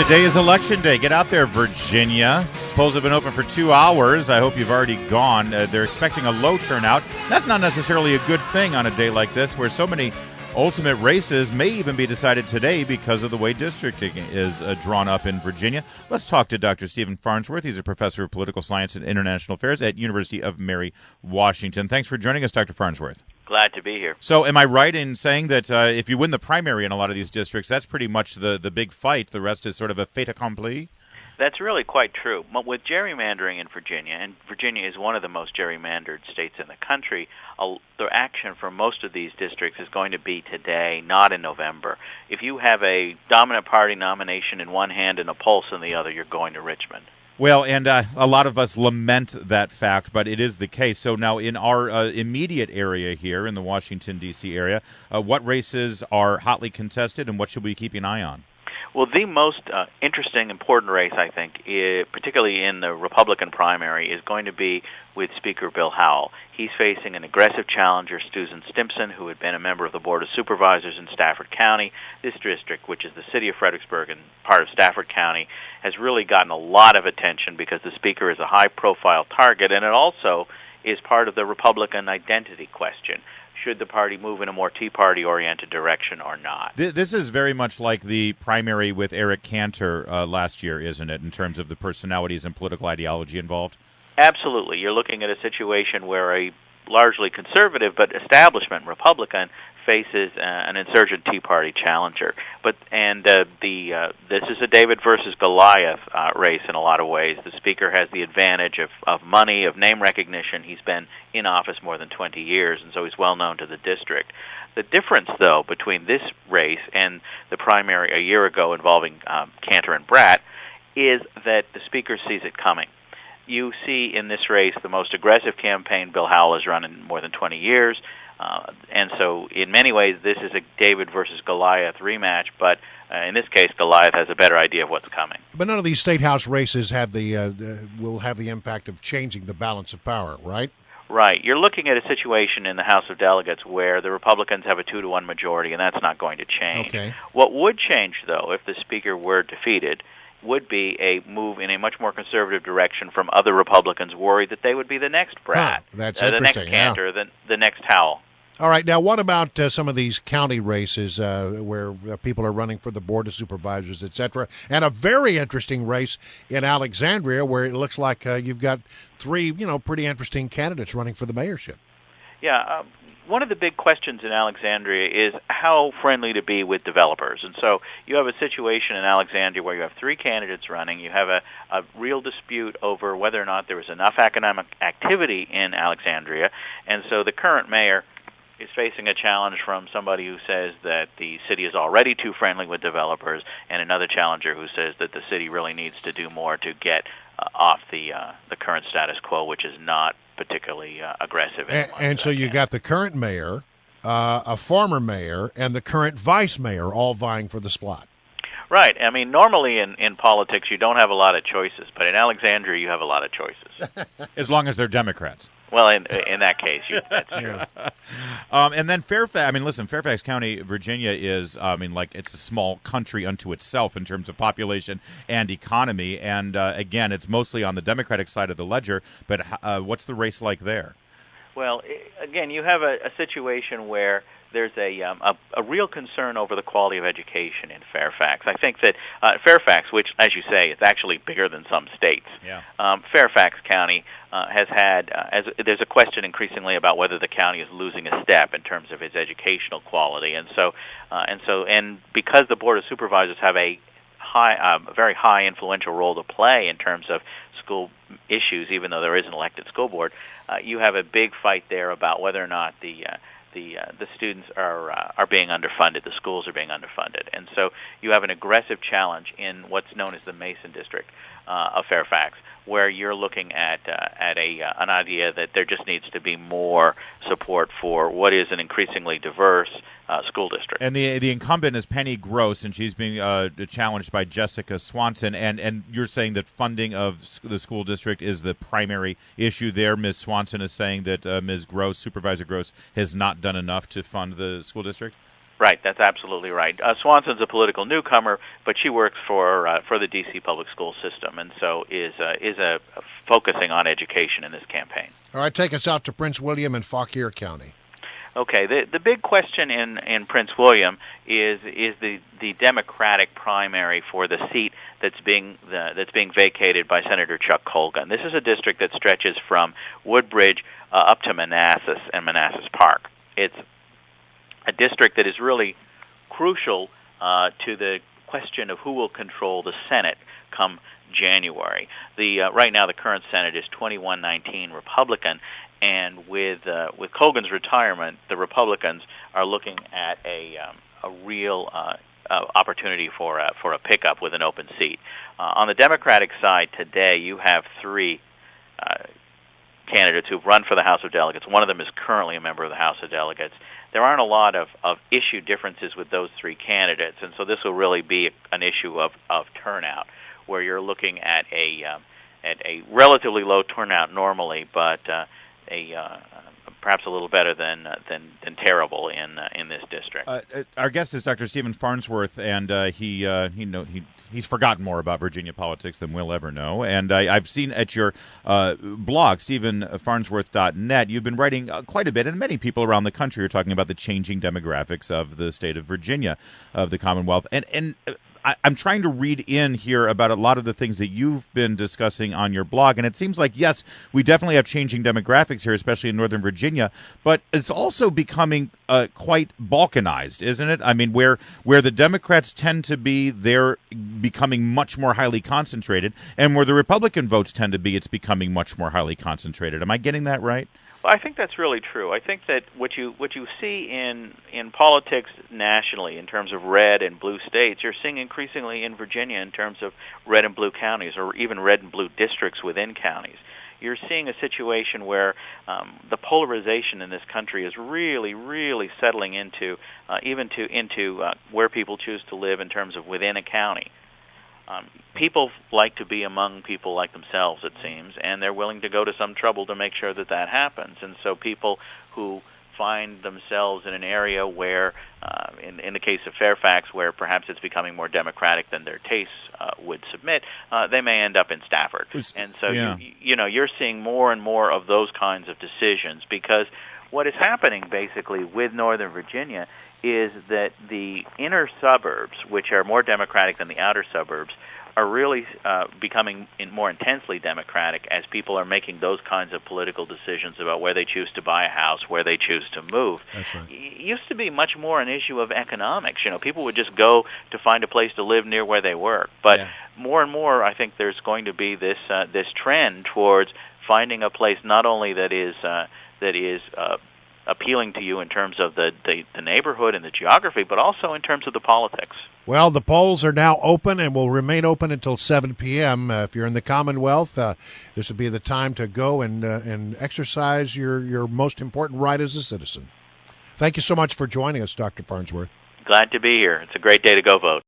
Today is Election Day. Get out there, Virginia. Polls have been open for 2 hours. I hope you've already gone. They're expecting a low turnout. That's not necessarily a good thing on a day like this, where so many ultimate races may even be decided today because of the way districting is drawn up in Virginia. Let's talk to Dr. Stephen Farnsworth. He's a professor of political science and international affairs at University of Mary, Washington. Thanks for joining us, Dr. Farnsworth. Glad to be here. So am I right in saying that if you win the primary in a lot of these districts, that's pretty much the big fight? The rest is sort of a fait accompli? That's really quite true. With gerrymandering in Virginia, and Virginia is one of the most gerrymandered states in the country, the action for most of these districts is going to be today, not in November. If you have a dominant party nomination in one hand and a pulse in the other, you're going to Richmond. Well, and a lot of us lament that fact, but it is the case. So now in our immediate area here in the Washington, D.C. area, what races are hotly contested and what should we keep an eye on? Well, the most interesting, important race, I think, particularly in the Republican primary, is going to be with Speaker Bill Howell. He's facing an aggressive challenger, Susan Stimson, who had been a member of the Board of Supervisors in Stafford County. This district, which is the city of Fredericksburg and part of Stafford County, has really gotten a lot of attention because the Speaker is a high-profile target, and it also is part of the Republican identity question. Should the party move in a more Tea Party-oriented direction or not? This is very much like the primary with Eric Cantor last year, isn't it, in terms of the personalities and political ideology involved? Absolutely. You're looking at a situation where a largely conservative but establishment Republican faces an insurgent Tea Party challenger. This is a David versus Goliath race in a lot of ways. The Speaker has the advantage of money, of name recognition. He's been in office more than 20 years, and so he's well known to the district. The difference, though, between this race and the primary a year ago involving Cantor and Bratt is that the Speaker sees it coming. You see in this race the most aggressive campaign Bill Howell has run in more than 20 years. And so in many ways, this is a David versus Goliath rematch, but in this case, Goliath has a better idea of what's coming. But none of these state house races have will have the impact of changing the balance of power, right? Right. You're looking at a situation in the House of Delegates where the Republicans have a 2-to-1 majority, and that's not going to change. Okay. What would change, though, if the Speaker were defeated, would be a move in a much more conservative direction from other Republicans worried that they would be the next Bratt, that's the next interesting, Cantor, the next Howell. All right. Now, what about some of these county races where people are running for the Board of Supervisors, et cetera, and a very interesting race in Alexandria where it looks like you've got three, pretty interesting candidates running for the mayorship? Yeah. One of the big questions in Alexandria is how friendly to be with developers. And so you have a situation in Alexandria where you have three candidates running. You have a real dispute over whether or not there is enough economic activity in Alexandria. And so the current mayor is facing a challenge from somebody who says that the city is already too friendly with developers, and another challenger who says that the city really needs to do more to get off the current status quo, which is not particularly aggressive. And so you got the current mayor, a former mayor, and the current vice mayor all vying for the spot. Right. I mean, normally in politics you don't have a lot of choices, but in Alexandria you have a lot of choices. As long as they're Democrats. Well, in that case, that's true. And then Fairfax, listen, Fairfax County, Virginia is, it's a small country unto itself in terms of population and economy. And, again, it's mostly on the Democratic side of the ledger. But what's the race like there? Well, again, you have a situation where there's a real concern over the quality of education in Fairfax. I think that Fairfax, which, as you say, is actually bigger than some states, Fairfax County has had, there's a question increasingly about whether the county is losing a step in terms of its educational quality. And because the Board of Supervisors have a very high influential role to play in terms of school issues, even though there is an elected school board, you have a big fight there about whether or not the students are being underfunded, the schools are being underfunded, and so you have an aggressive challenge in what's known as the Mason District of Fairfax, where you're looking at an idea that there just needs to be more support for what is an increasingly diverse school district. And the incumbent is Penny Gross, and she's being challenged by Jessica Swanson. And you're saying that funding of the school district is the primary issue there. Ms. Swanson is saying that Ms. Gross, Supervisor Gross, has not done enough to fund the school district? Right, that's absolutely right. Swanson's a political newcomer, but she works for the D.C. public school system, and so is focusing on education in this campaign. All right, take us out to Prince William and Fauquier County. Okay, the big question in Prince William is the Democratic primary for the seat that's being vacated by Senator Chuck Colgan. This is a district that stretches from Woodbridge up to Manassas and Manassas Park. It's a district that is really crucial to the question of who will control the Senate come January. Right now the current Senate is 21-19 Republican, and with Colgan's retirement, the Republicans are looking at a real opportunity for a pickup with an open seat. On the Democratic side today, you have three candidates who've run for the House of Delegates. One of them is currently a member of the House of Delegates. There aren't a lot of issue differences with those three candidates, and so this will really be an issue of turnout, where you're looking at a relatively low turnout normally, but perhaps a little better than terrible in this district. Our guest is Dr. Stephen Farnsworth, and he's forgotten more about Virginia politics than we'll ever know. And I've seen at your blog, StephenFarnsworth.net, you've been writing quite a bit, and many people around the country are talking about the changing demographics of the state of Virginia, of the Commonwealth, and I'm trying to read in here about a lot of the things that you've been discussing on your blog, and it seems like, yes, we definitely have changing demographics here, especially in Northern Virginia, but it's also becoming quite balkanized, isn't it? I mean, where the Democrats tend to be, they're becoming much more highly concentrated, and where the Republican votes tend to be, it's becoming much more highly concentrated. Am I getting that right? Well, I think that's really true. I think that what you see in politics nationally in terms of red and blue states, you're seeing increasingly in Virginia in terms of red and blue counties, or even red and blue districts within counties. You're seeing a situation where the polarization in this country is really, really settling into where people choose to live in terms of within a county. People like to be among people like themselves, it seems, and they're willing to go to some trouble to make sure that happens. And so people who find themselves in an area where, in the case of Fairfax, where perhaps it's becoming more democratic than their tastes would submit, they may end up in Stafford. And so, yeah. You're seeing more and more of those kinds of decisions, because what is happening basically with Northern Virginia is that the inner suburbs, which are more democratic than the outer suburbs, are really becoming more intensely democratic as people are making those kinds of political decisions about where they choose to buy a house, where they choose to move. That's right. It used to be much more an issue of economics. People would just go to find a place to live near where they work. But more and more, I think there's going to be this trend towards finding a place not only that is appealing to you in terms of the neighborhood and the geography, but also in terms of the politics. Well, the polls are now open and will remain open until 7 p.m. If you're in the Commonwealth, this would be the time to go and exercise your most important right as a citizen. Thank you so much for joining us, Dr. Farnsworth. Glad to be here. It's a great day to go vote.